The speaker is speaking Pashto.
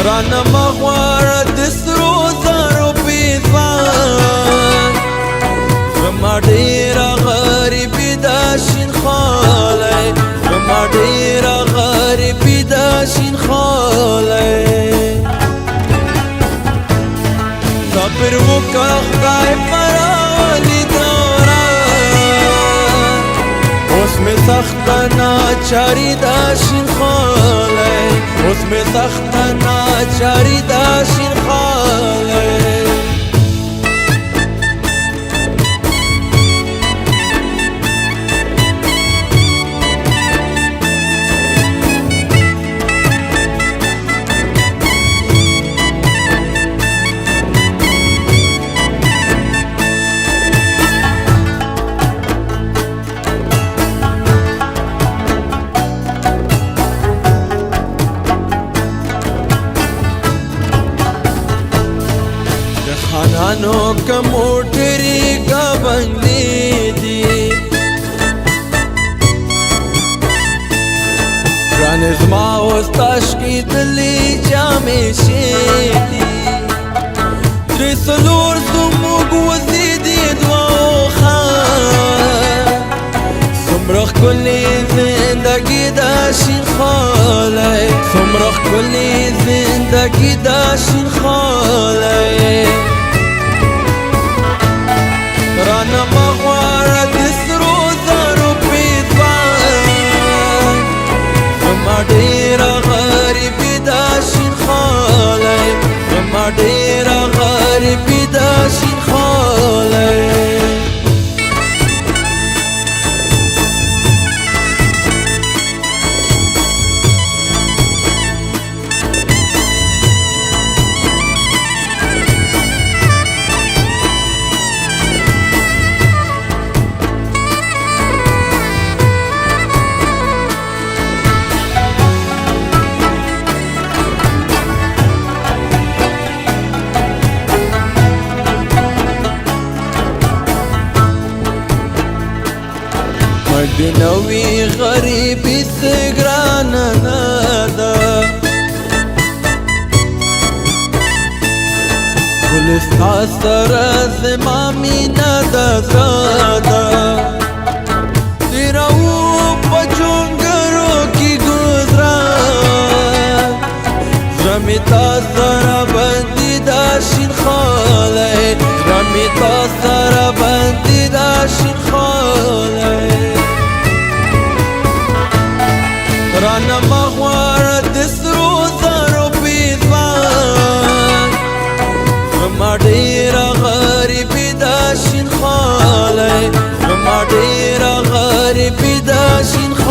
رانا مغوار دسرو زارو بيثان فما ديرا غريبي داشين خالي فما ديرا غريبي داشين خالي صبر وكرخ داي فرالي دورا اسمي سختنا چاري داشين خالي اسمي سختنا چاري داشين خالي خانانو کا موٹری کا بندی دی رانزما وستاش کی دلی جامع شیدی ترسلور زموگ وزیدی دواو خان سمرخ کلی زندگی داشین خالی سمرخ کلی زندگی داشین خالی رانا مغوار دسرو زارو بيثان فما ديرا غريبي داشين خالي فما ديرا غريبي داشين خالي مدنوي غريبي سجرانا نادا كل استعصر زمامي نادا زادا تراو بجونگرو کی گزران رمیتا سارا بندی داشین خاله رمیتا سارا بندی داشین خاله رانا مغوار دسرو زارو بيثان فما ديرا غريبي داشين خالي فما ديرا غريبي داشين خالي